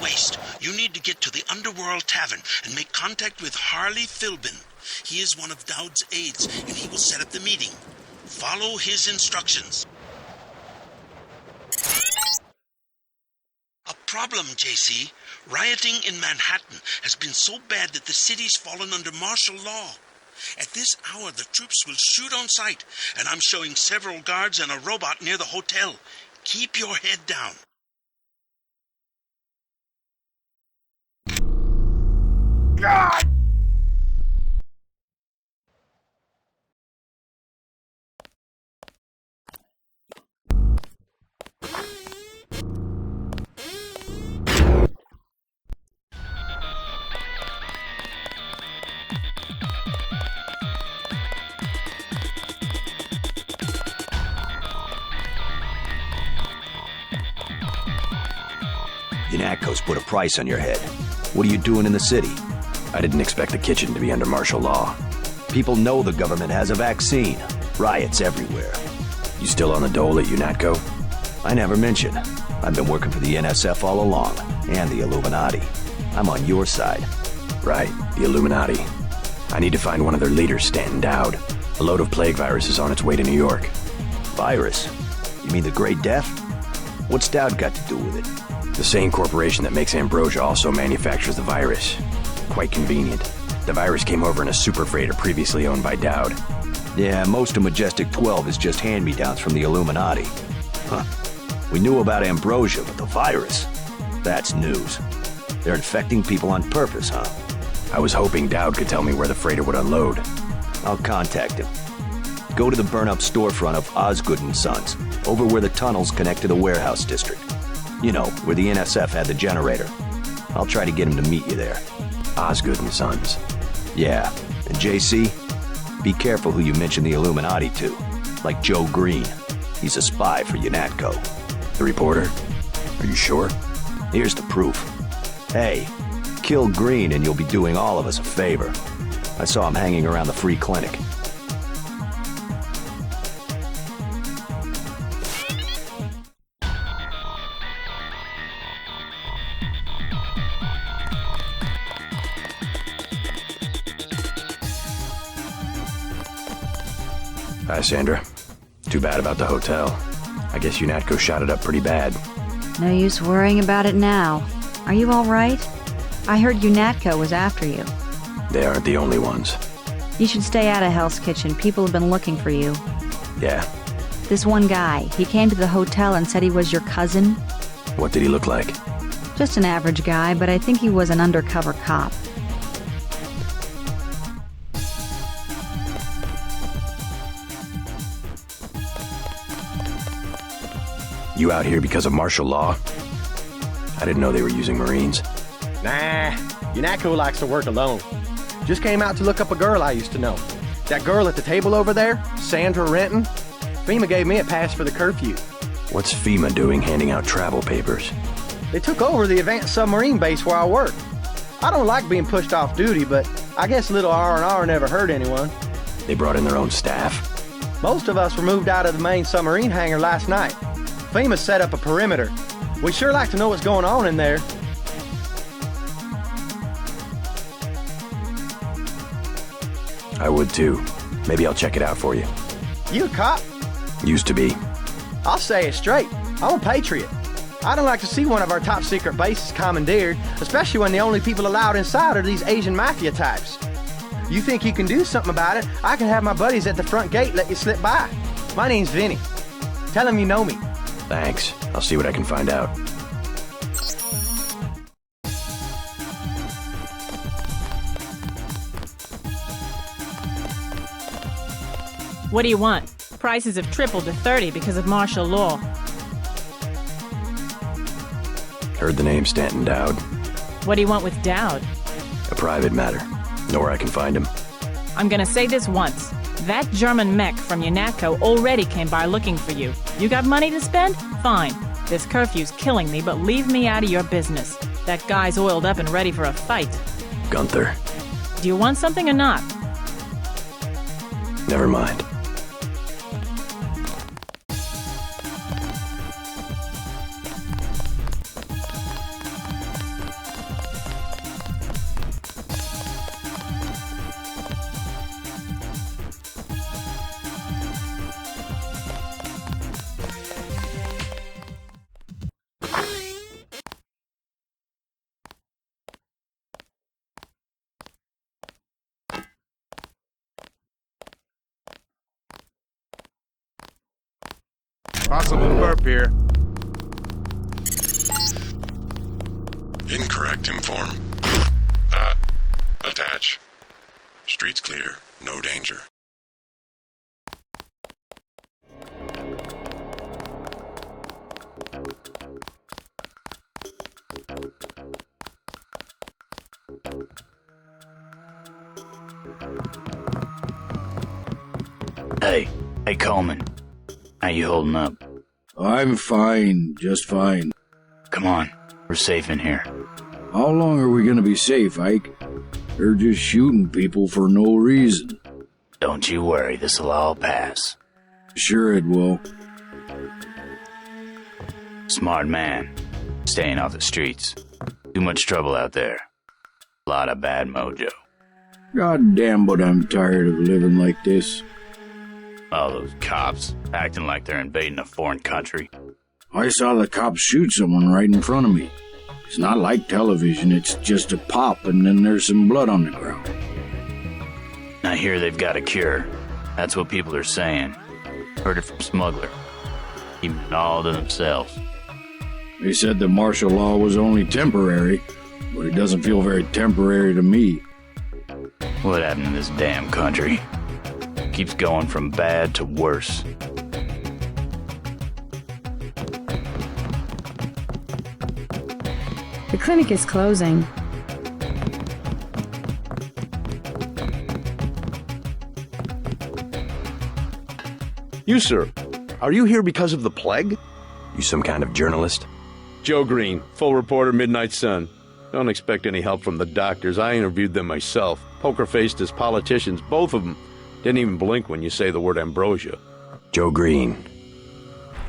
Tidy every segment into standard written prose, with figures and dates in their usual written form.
waste. You need to get to the Underworld Tavern and make contact with Harley Philbin. He is one of Dowd's aides, and he will set up the meeting. Follow his instructions. A problem, JC. Rioting in Manhattan has been so bad that the city's fallen under martial law. At this hour, the troops will shoot on sight, and I'm showing several guards and a robot near the hotel. Keep your head down. God! UNATCO's put a price on your head. What are you doing in the city? I didn't expect the kitchen to be under martial law. People know the government has a vaccine. Riots everywhere. You still on the dole at UNATCO? I never mentioned. I've been working for the NSF all along, and the Illuminati. I'm on your side. Right, the Illuminati. I need to find one of their leaders, Stanton Dowd. A load of plague virus is on its way to New York. Virus? You mean the Great Death? What's Dowd got to do with it? The same corporation that makes ambrosia also manufactures the virus. Quite convenient. The virus came over in a super freighter previously owned by Dowd. Yeah, most of Majestic 12 is just hand-me-downs from the Illuminati. Huh. We knew about ambrosia, but the virus? That's news. They're infecting people on purpose, huh? I was hoping Dowd could tell me where the freighter would unload. I'll contact him. Go to the burn-up storefront of Osgood & Sons, over where the tunnels connect to the warehouse district. You know, where the NSF had the generator. I'll try to get him to meet you there. Osgood & Sons. Yeah, and JC, be careful who you mention the Illuminati to. Like Joe Green. He's a spy for UNATCO. The reporter? Are you sure? Here's the proof. Hey, kill Green and you'll be doing all of us a favor. I saw him hanging around the free clinic. Hi, Sandra. Too bad about the hotel. I guess UNATCO shot it up pretty bad. No use worrying about it now. Are you all right? I heard UNATCO was after you. They aren't the only ones. You should stay out of Hell's Kitchen. People have been looking for you. Yeah. This one guy, he came to the hotel and said he was your cousin. What did he look like? Just an average guy, but I think he was an undercover cop. You out here because of martial law? I didn't know they were using Marines. Nah, UNATCO likes to work alone. Just came out to look up a girl I used to know. That girl at the table over there, Sandra Renton. FEMA gave me a pass for the curfew. What's FEMA doing handing out travel papers? They took over the advanced submarine base where I work. I don't like being pushed off duty, but I guess little R&R never hurt anyone. They brought in their own staff? Most of us were moved out of the main submarine hangar last night. FEMA set up a perimeter. We'd sure like to know what's going on in there. I would too. Maybe I'll check it out for you. You a cop? Used to be. I'll say it straight. I'm a patriot. I don't like to see one of our top secret bases commandeered, especially when the only people allowed inside are these Asian mafia types. You think you can do something about it? I can have my buddies at the front gate let you slip by. My name's Vinny. Tell them you know me. Thanks. I'll see what I can find out. What do you want? Prices have tripled to 30 because of martial law. Heard the name Stanton Dowd. What do you want with Dowd? A private matter. Know where I can find him. I'm gonna say this once. That German mech from UNATCO already came by looking for you. You got money to spend? Fine. This curfew's killing me, but leave me out of your business. That guy's oiled up and ready for a fight. Gunther. Do you want something or not? Never mind. Possible burp here. Incorrect inform. Attach. Streets clear. No danger. Hey Coleman. How you holding up? I'm fine, just fine. Come on, we're safe in here. How long are we gonna be safe, Ike? They're just shooting people for no reason. Don't you worry, this'll all pass. Sure it will. Smart man. Staying off the streets. Too much trouble out there. Lot of bad mojo. God damn, but I'm tired of living like this. All those cops, acting like they're invading a foreign country. I saw the cops shoot someone right in front of me. It's not like television, it's just a pop and then there's some blood on the ground. I hear they've got a cure. That's what people are saying. Heard it from Smuggler. Keeping it all to themselves. They said the martial law was only temporary, but it doesn't feel very temporary to me. What happened in this damn country? Keeps going from bad to worse. The clinic is closing. You, sir, are you here because of the plague? You some kind of journalist? Joe Green, full reporter, Midnight Sun. Don't expect any help from the doctors. I interviewed them myself. Poker-faced as politicians, both of them. Didn't even blink when you say the word ambrosia. Joe Green.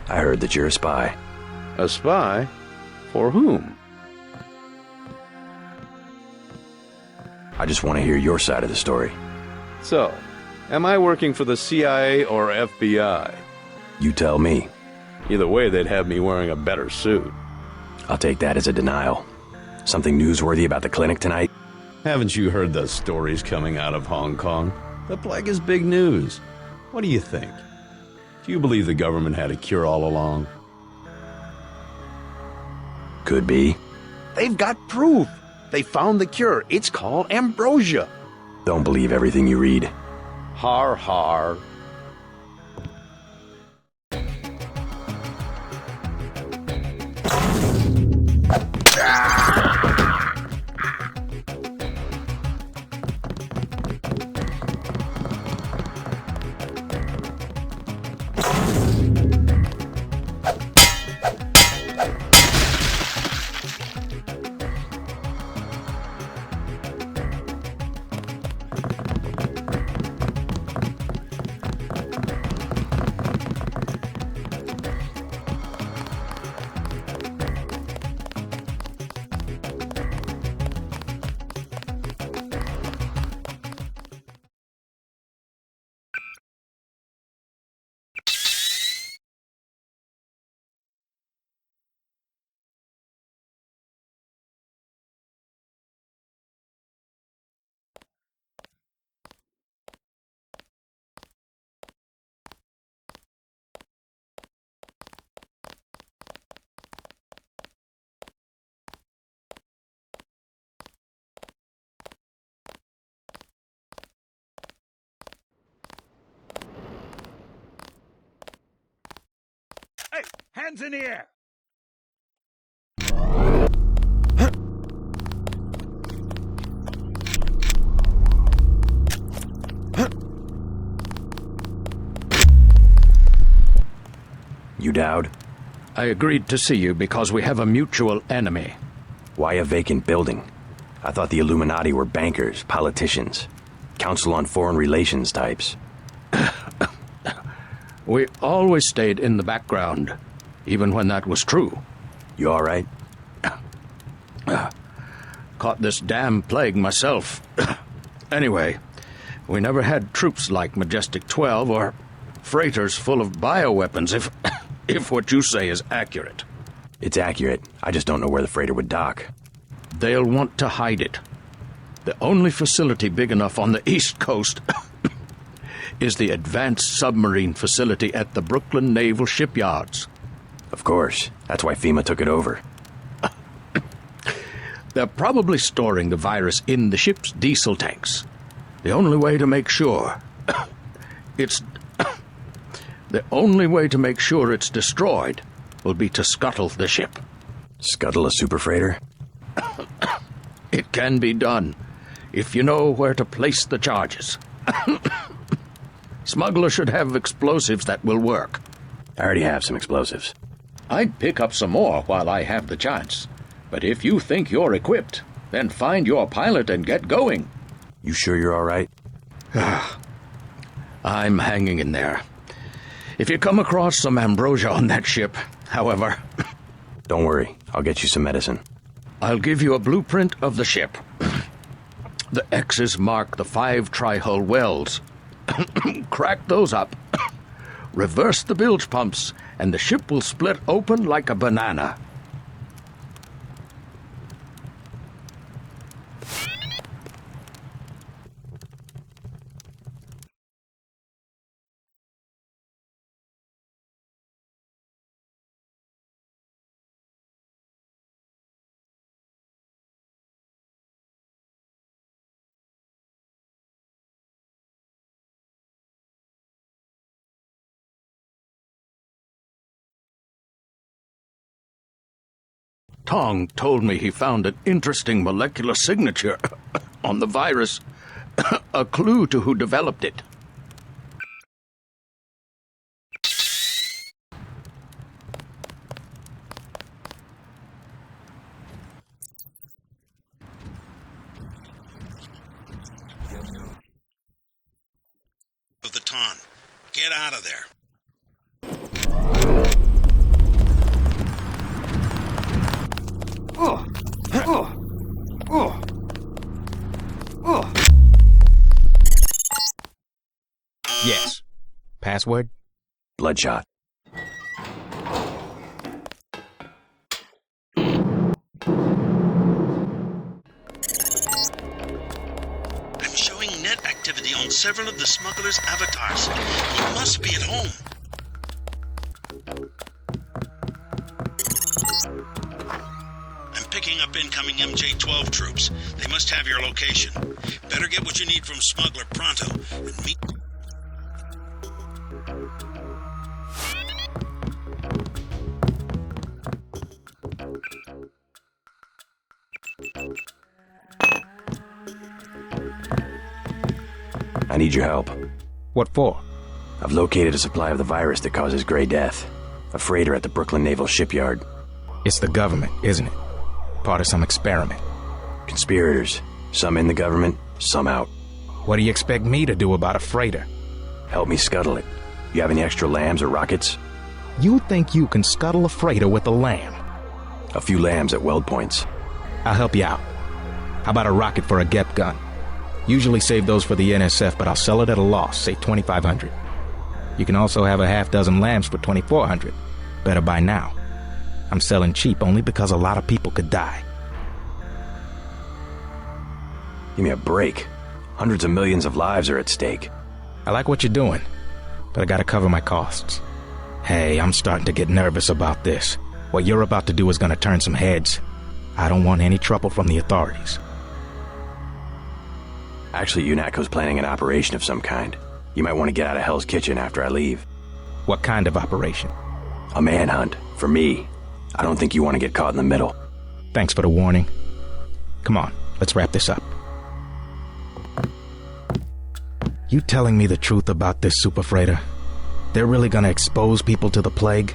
I heard that you're a spy. A spy? For whom? I just want to hear your side of the story. So, am I working for the CIA or FBI? You tell me. Either way, they'd have me wearing a better suit. I'll take that as a denial. Something newsworthy about the clinic tonight? Haven't you heard the stories coming out of Hong Kong? The plague is big news. What do you think? Do you believe the government had a cure all along? Could be. They've got proof. They found the cure. It's called ambrosia. Don't believe everything you read. Har har. Hey, hands in the air! You Dowd? I agreed to see you because we have a mutual enemy. Why a vacant building? I thought the Illuminati were bankers, politicians, Council on Foreign Relations types. We always stayed in the background, even when that was true. You all right? Caught this damn plague myself. Anyway, we never had troops like Majestic 12 or freighters full of bioweapons, if what you say is accurate. It's accurate. I just don't know where the freighter would dock. They'll want to hide it. The only facility big enough on the East Coast is the Advanced Submarine Facility at the Brooklyn Naval Shipyards. Of course. That's why FEMA took it over. They're probably storing the virus in the ship's diesel tanks. The only way to make sure it's destroyed will be to scuttle the ship. Scuttle a super freighter? It can be done, if you know where to place the charges. Smuggler should have explosives that will work. I already have some explosives. I'd pick up some more while I have the chance. But if you think you're equipped, then find your pilot and get going. You sure you're all right? I'm hanging in there. If you come across some ambrosia on that ship, however... Don't worry, I'll get you some medicine. I'll give you a blueprint of the ship. The X's mark the 5 tri-hull wells. Crack those up. Reverse the bilge pumps, and the ship will split open like a banana. Tong told me he found an interesting molecular signature on the virus, a clue to who developed it. Of the Ton. Get out of there. Yes. Password? Bloodshot. I'm showing net activity on several of the smugglers' avatars. He must be at home. I'm picking up incoming MJ-12 troops. They must have your location. Better get what you need from Smuggler pronto and meet... I need your help. What for? I've located a supply of the virus that causes Gray Death. A freighter at the Brooklyn Naval Shipyard. It's the government, isn't it? Part of some experiment. Conspirators. Some in the government, some out. What do you expect me to do about a freighter? Help me scuttle it. You have any extra lambs or rockets? You think you can scuttle a freighter with a lamb? A few lambs at weld points. I'll help you out. How about a rocket for a GEP gun? Usually save those for the NSF, but I'll sell it at a loss, say $2,500. You can also have a half dozen lambs for $2,400. Better buy now. I'm selling cheap only because a lot of people could die. Give me a break. Hundreds of millions of lives are at stake. I like what you're doing, but I gotta cover my costs. Hey, I'm starting to get nervous about this. What you're about to do is gonna turn some heads. I don't want any trouble from the authorities. Actually, UNATCO's planning an operation of some kind. You might want to get out of Hell's Kitchen after I leave. What kind of operation? A manhunt. For me. I don't think you want to get caught in the middle. Thanks for the warning. Come on, let's wrap this up. You telling me the truth about this super freighter? They're really gonna expose people to the plague?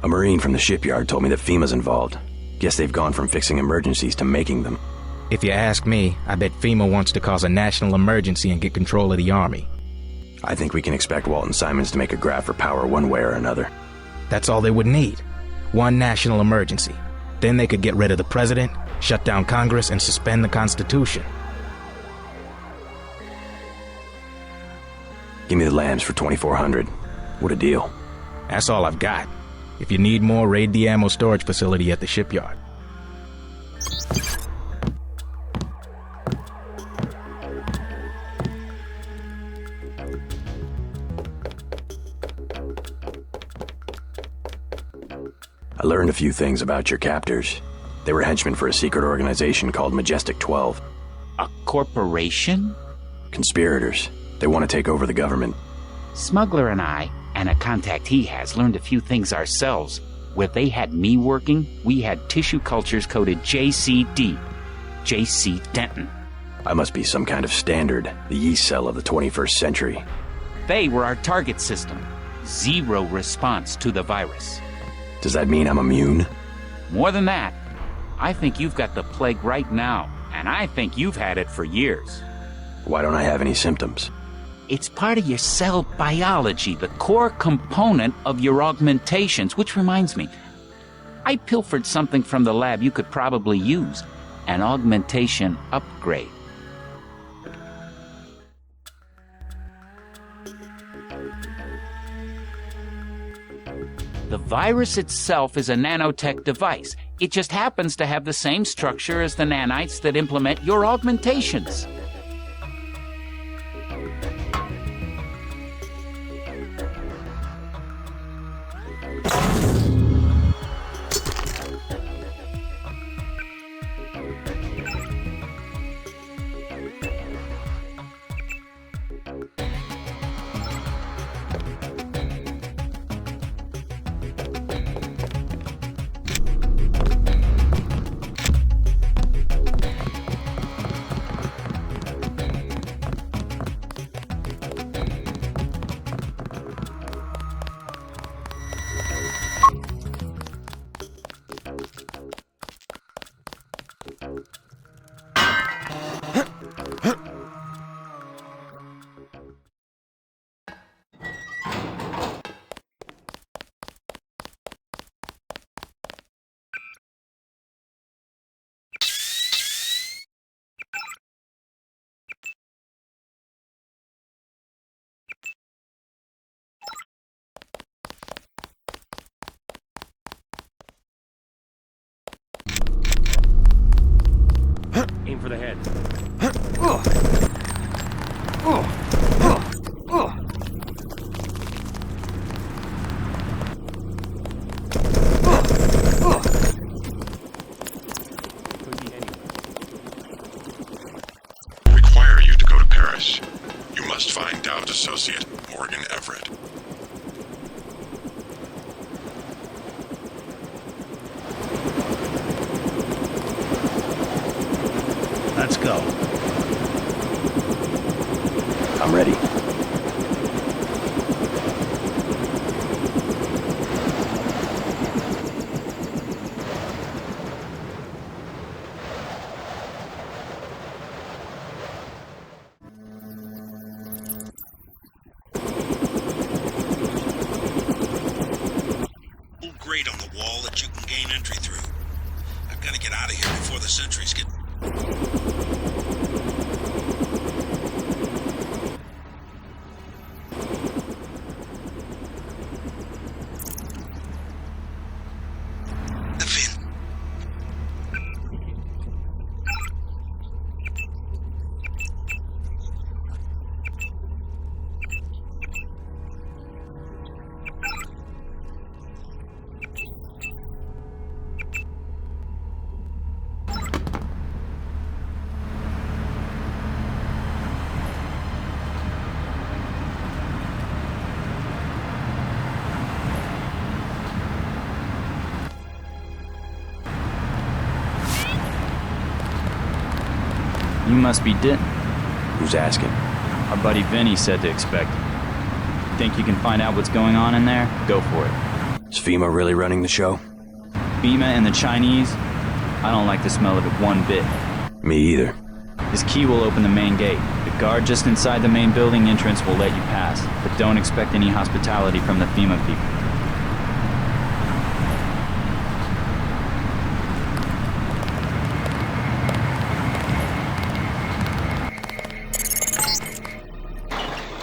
A Marine from the shipyard told me that FEMA's involved. Guess they've gone from fixing emergencies to making them. If you ask me, I bet FEMA wants to cause a national emergency and get control of the army. I think we can expect Walton Simons to make a grab for power one way or another. That's all they would need. One national emergency. Then they could get rid of the president, shut down Congress, and suspend the Constitution. Give me the lambs for $2,400. What a deal. That's all I've got. If you need more, raid the ammo storage facility at the shipyard. learned a few things about your captors. They were henchmen for a secret organization called Majestic 12. A corporation? Conspirators. They want to take over the government. Smuggler and I, and a contact he has, learned a few things ourselves. Where they had me working, we had tissue cultures coded JCD. J.C. Denton. I must be some kind of standard, the yeast cell of the 21st century. They were our target system. Zero response to the virus. Does that mean I'm immune? More than that, I think you've got the plague right now, and I think you've had it for years. Why don't I have any symptoms? It's part of your cell biology, the core component of your augmentations, which reminds me, I pilfered something from the lab you could probably use, an augmentation upgrade. The virus itself is a nanotech device. It just happens to have the same structure as the nanites that implement your augmentations. Aim for the head. Require you to go to Paris. You must find Dowd's associate, Morgan Everett. Let's go. I'm ready. Grate on the wall that you can gain entry through. I've got to get out of here before the sentries get... You must be Denton. Who's asking? Our buddy Vinny said to expect you. Think you can find out what's going on in there? Go for it. Is FEMA really running the show? FEMA and the Chinese? I don't like the smell of it one bit. Me either. This key will open the main gate. The guard just inside the main building entrance will let you pass, but don't expect any hospitality from the FEMA people.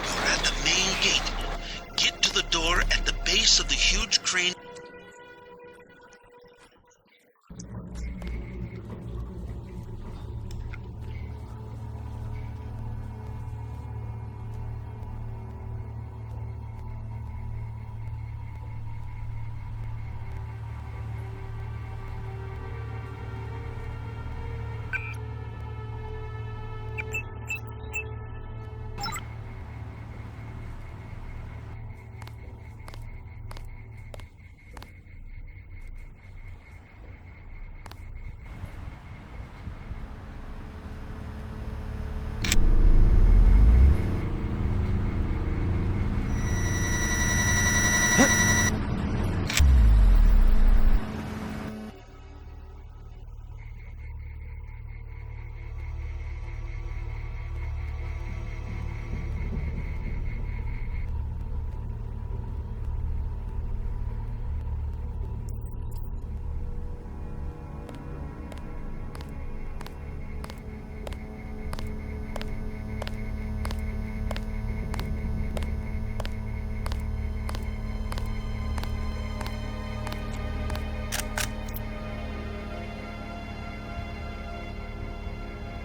You're at the main gate. Get to the door at the base of the huge crane.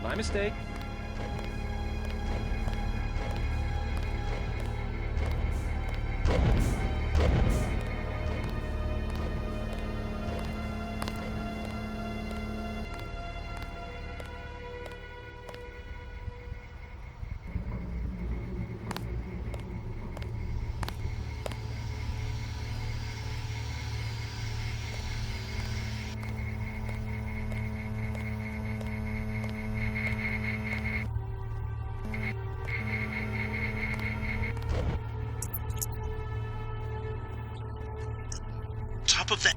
My mistake. Top of that.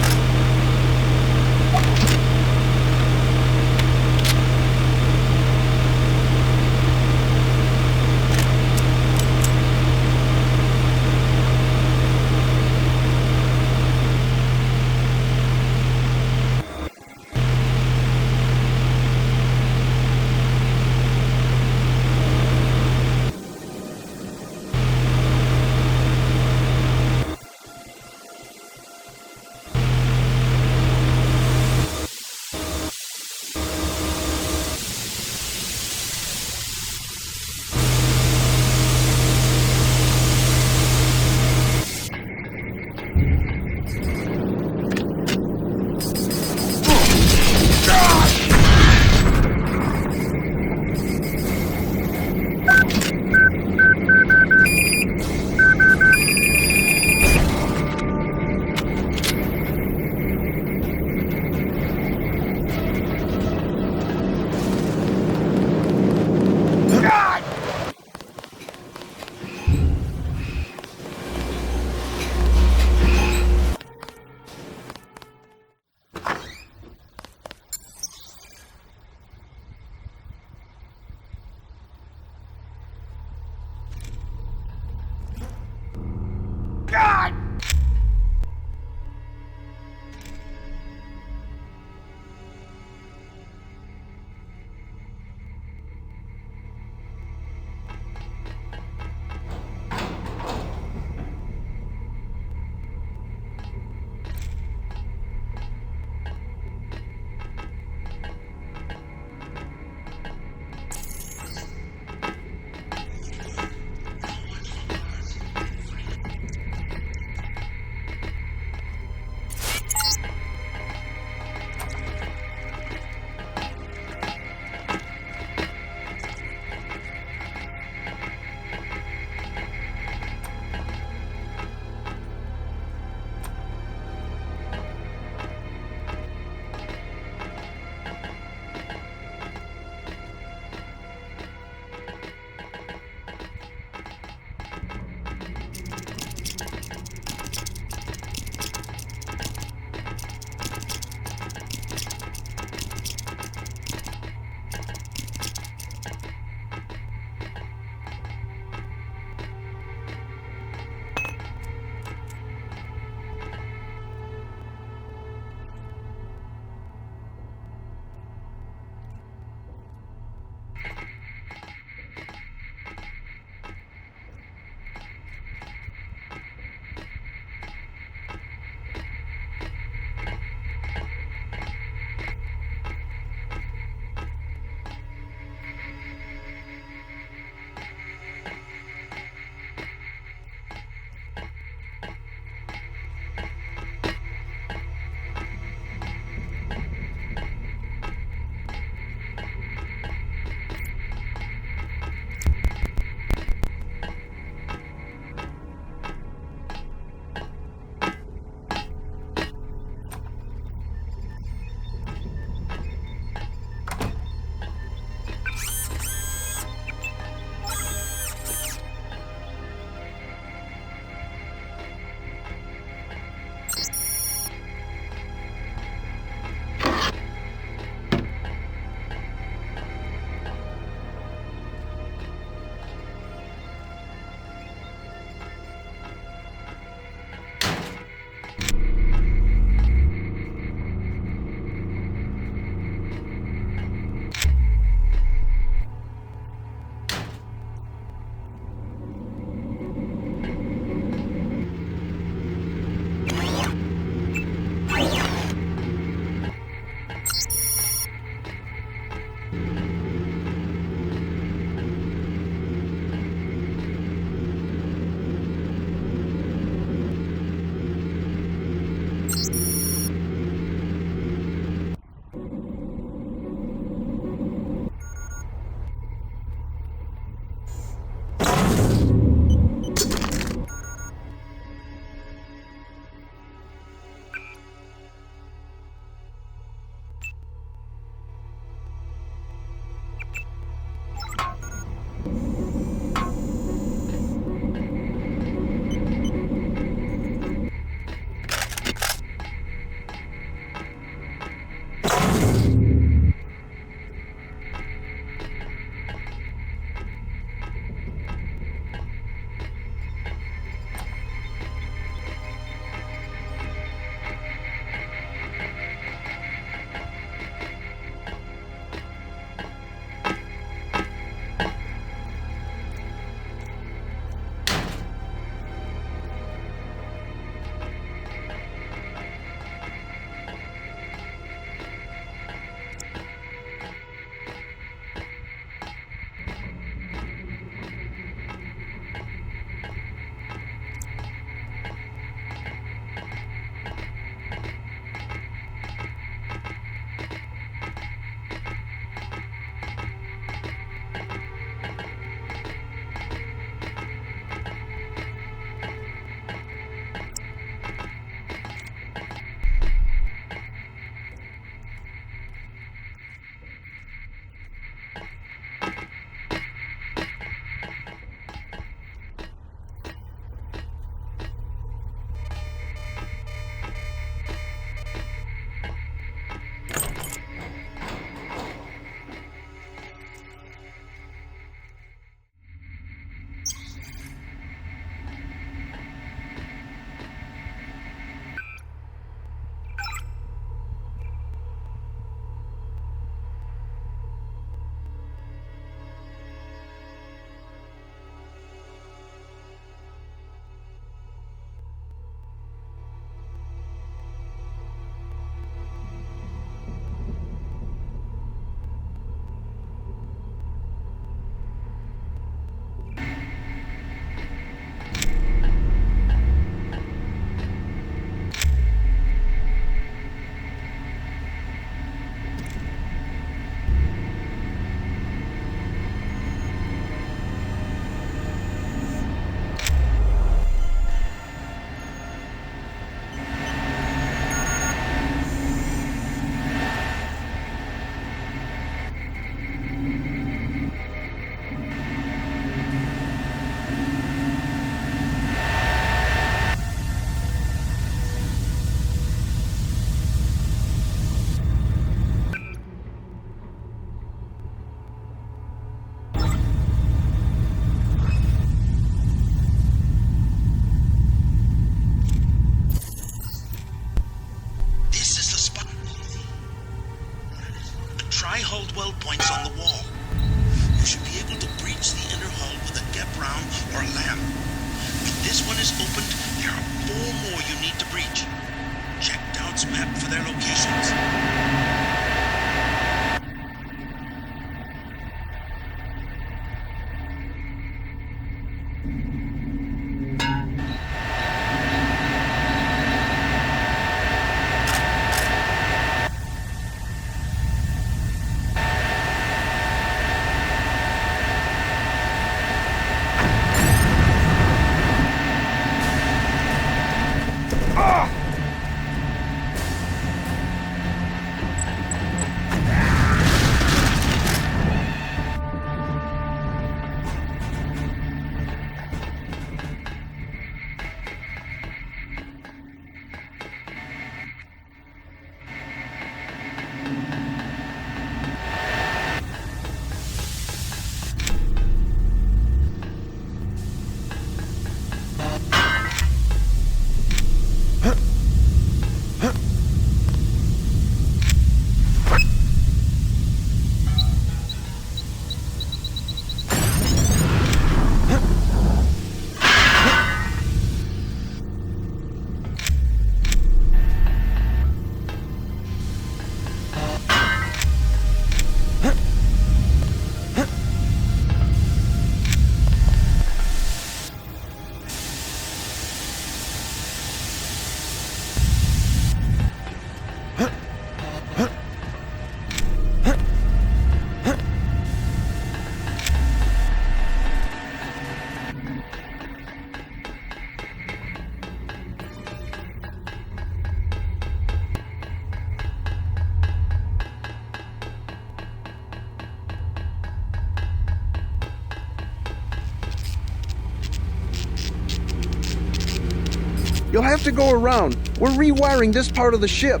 You'll have to go around. We're rewiring this part of the ship.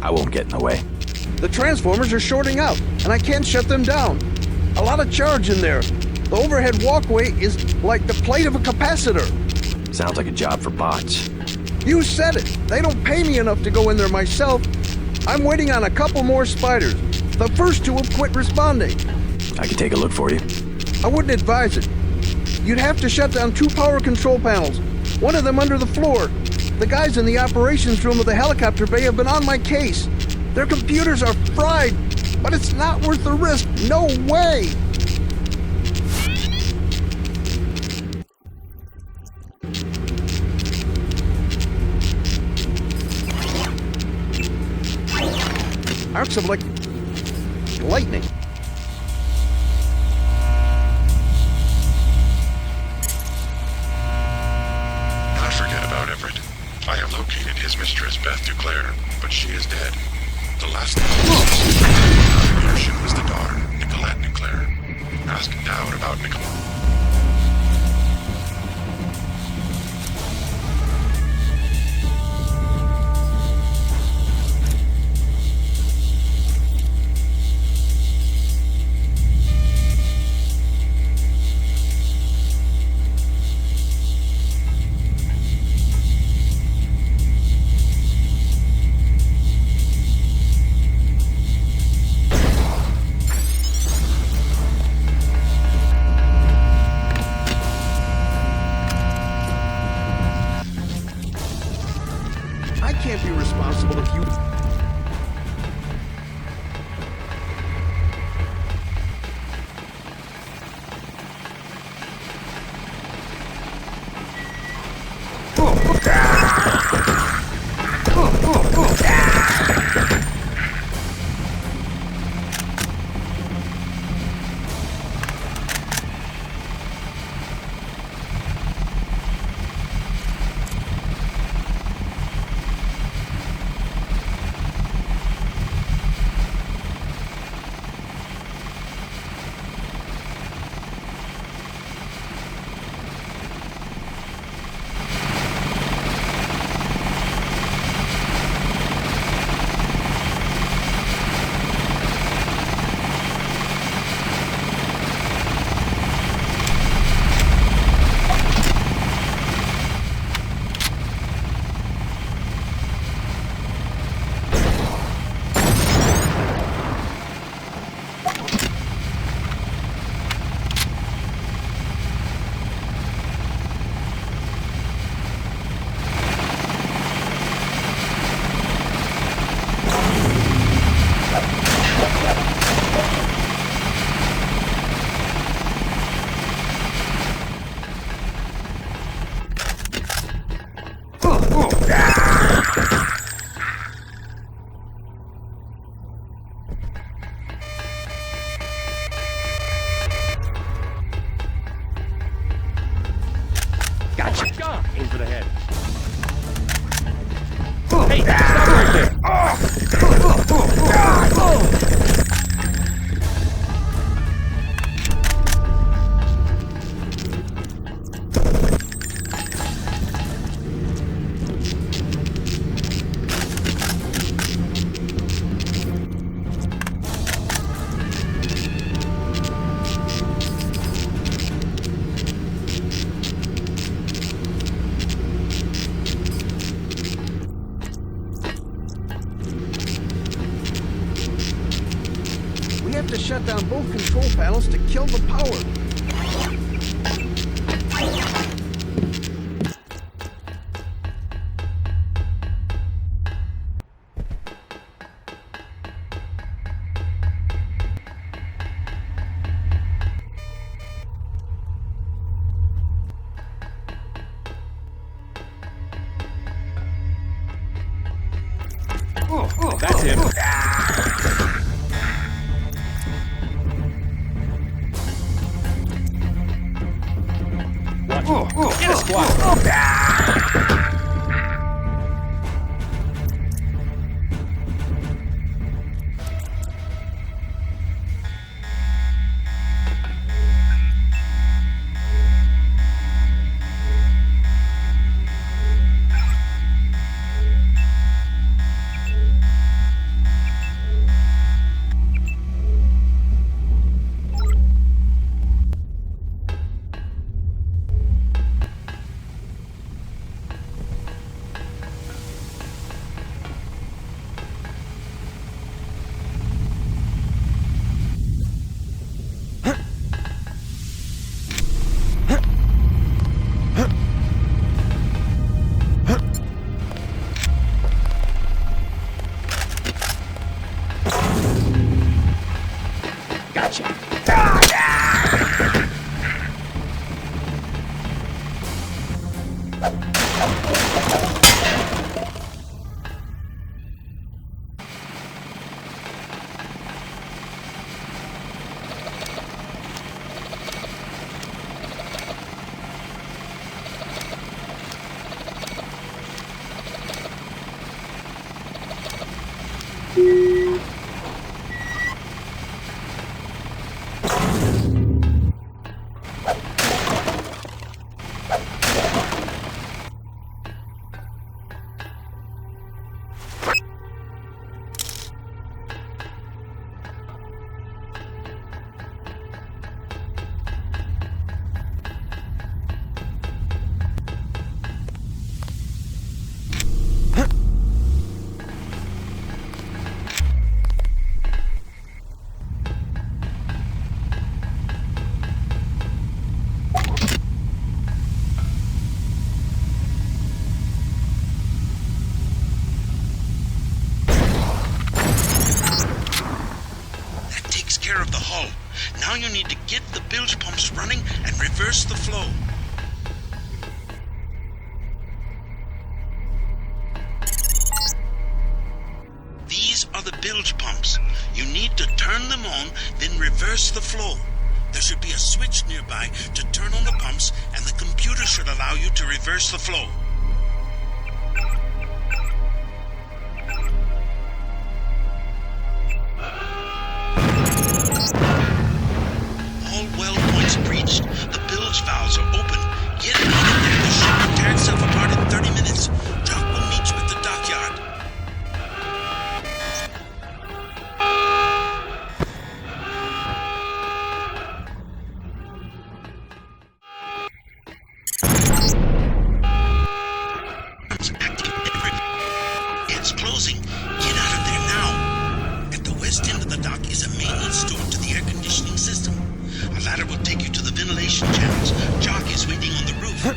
I won't get in the way. The transformers are shorting out, and I can't shut them down. A lot of charge in there. The overhead walkway is like the plate of a capacitor. Sounds like a job for bots. You said it. They don't pay me enough to go in there myself. I'm waiting on a couple more spiders. The first two have quit responding. I can take a look for you. I wouldn't advise it. You'd have to shut down 2 power control panels, one of them under the floor. The guys in the operations room of the helicopter bay have been on my case. Their computers are fried, but it's not worth the risk. No way! Arcs of lightning. Forget about Everett. I have located his mistress, Beth Duclair, but she is dead. The last thing on the ocean was the daughter, Nicolette Duclair. Ask Dowd about Nicolette. Can't be responsible if you... Gotcha! Aim for the head. Hey, stop right there! To shut down both control panels to kill the power. That's him. Get a squad! hull. Now you need to get the bilge pumps running and reverse the flow. These are the bilge pumps. You need to turn them on, then reverse the flow. There should be a switch nearby to turn on the pumps, and the computer should allow you to reverse the flow. All well points breached. The bilge valves are open. Get out of there. The ship will tear itself apart in 30 minutes. Jock will meet you at the dockyard. It's closing. Get out of there now. At the west end of the dock is a maintenance door to the air conditioning system. A ladder will take you to the ventilation channels. Jock is waiting on the roof.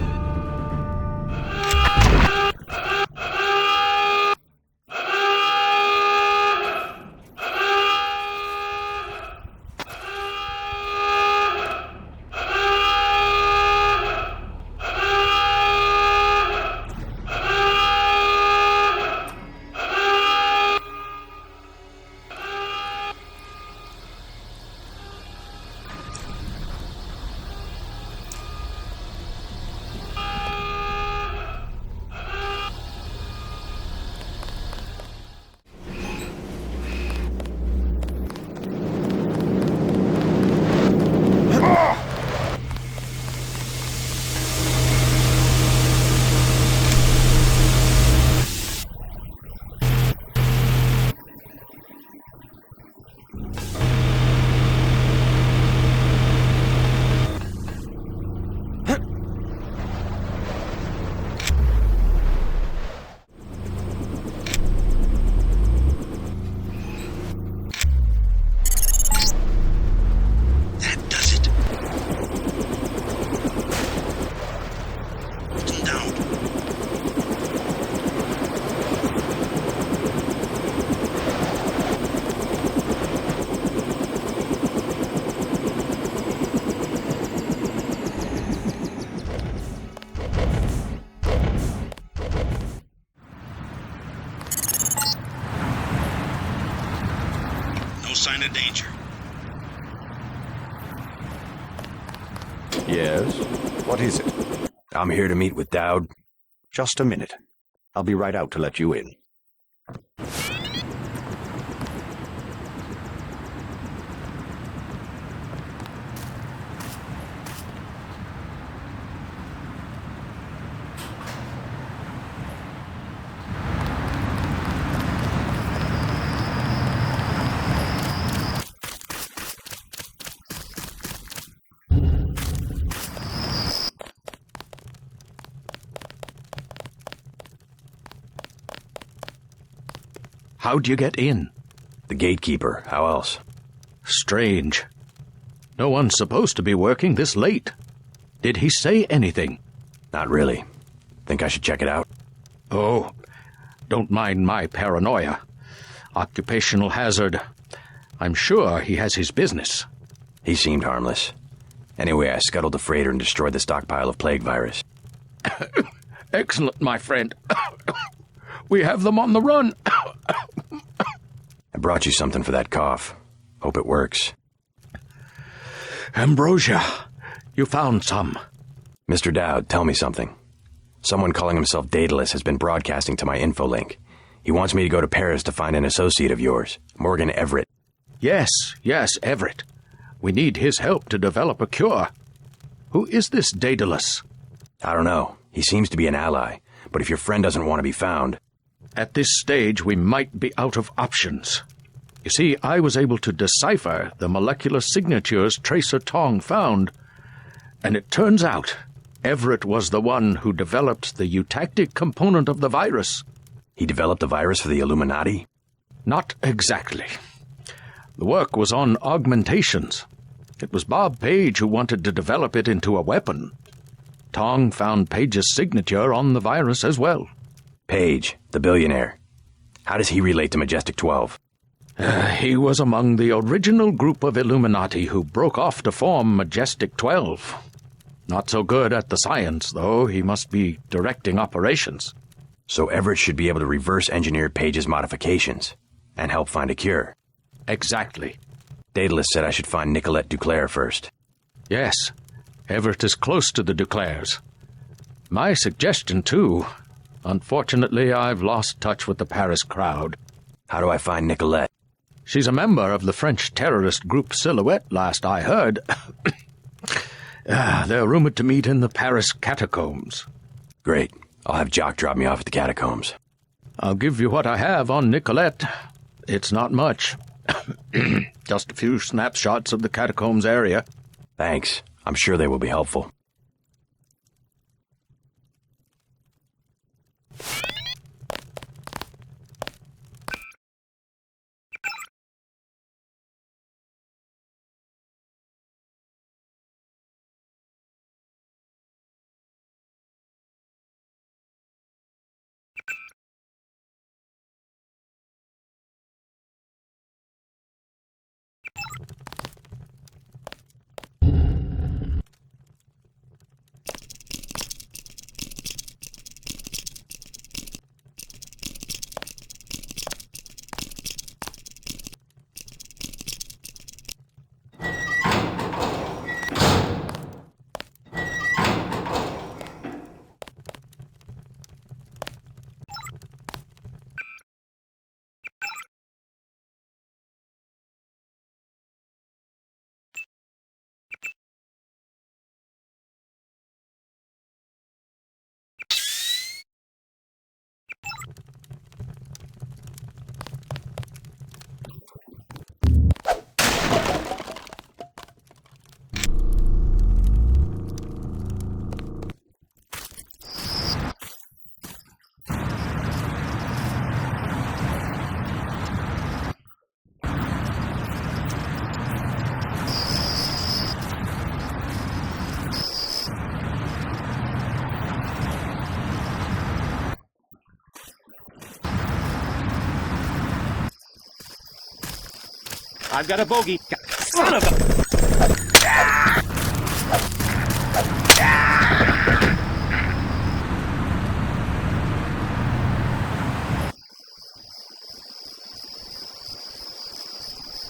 Sign of danger. Yes? What is it? I'm here to meet with Dowd. Just a minute. I'll be right out to let you in. How'd you get in? The gatekeeper. How else? Strange. No one's supposed to be working this late. Did he say anything? Not really. Think I should check it out? Oh, don't mind my paranoia. Occupational hazard. I'm sure he has his business. He seemed harmless. Anyway, I scuttled the freighter and destroyed the stockpile of plague virus. Excellent, my friend. We have them on the run. I brought you something for that cough. Hope it works. Ambrosia, you found some. Mr. Dowd, tell me something. Someone calling himself Daedalus has been broadcasting to my infolink. He wants me to go to Paris to find an associate of yours, Morgan Everett. Yes, Everett. We need his help to develop a cure. Who is this Daedalus? I don't know. He seems to be an ally, but if your friend doesn't want to be found... At this stage, we might be out of options. You see, I was able to decipher the molecular signatures Tracer Tong found, and it turns out Everett was the one who developed the eutactic component of the virus. He developed the virus for the Illuminati? Not exactly. The work was on augmentations. It was Bob Page who wanted to develop it into a weapon. Tong found Page's signature on the virus as well. Page, the billionaire. How does he relate to Majestic 12? He was among the original group of Illuminati who broke off to form Majestic 12. Not so good at the science, though. He must be directing operations. So Everett should be able to reverse engineer Page's modifications and help find a cure. Exactly. Daedalus said I should find Nicolette Duclair first. Yes, Everett is close to the Duclairs. My suggestion, too. Unfortunately, I've lost touch with the Paris crowd. How do I find Nicolette? She's a member of the French terrorist group Silhouette, last I heard. They're rumored to meet in the Paris catacombs. Great. I'll have Jock drop me off at the catacombs. I'll give you what I have on Nicolette. It's not much. Just a few snapshots of the catacombs area. Thanks. I'm sure they will be helpful. I've got a bogey. Son of a...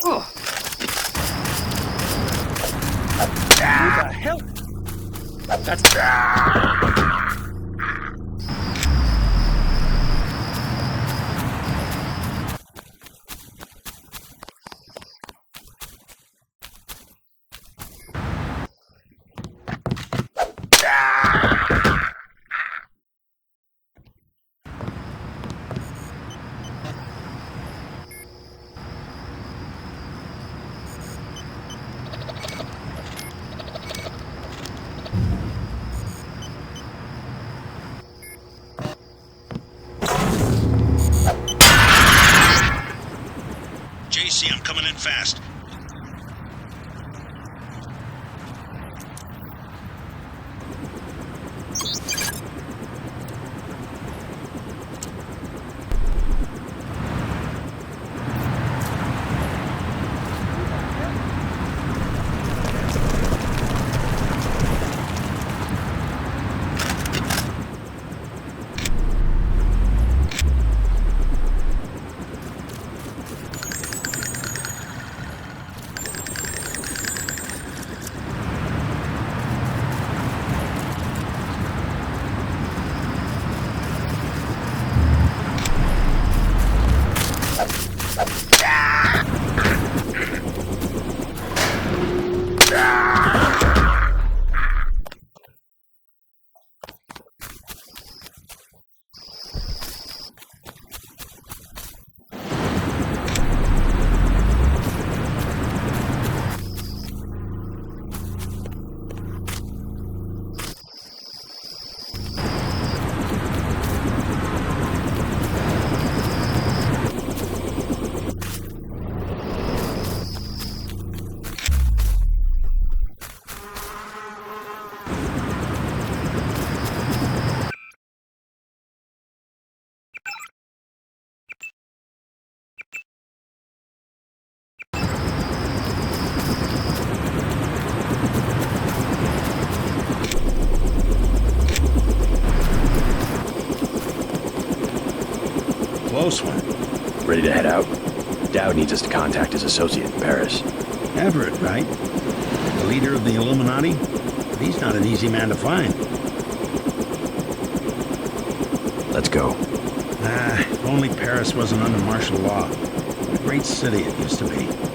Who the hell? That's... JC, I'm coming in fast. close one. Ready to head out? Dowd needs us to contact his associate in Paris. Everett, right? The leader of the Illuminati? But he's not an easy man to find. Let's go. If only Paris wasn't under martial law. What a great city it used to be.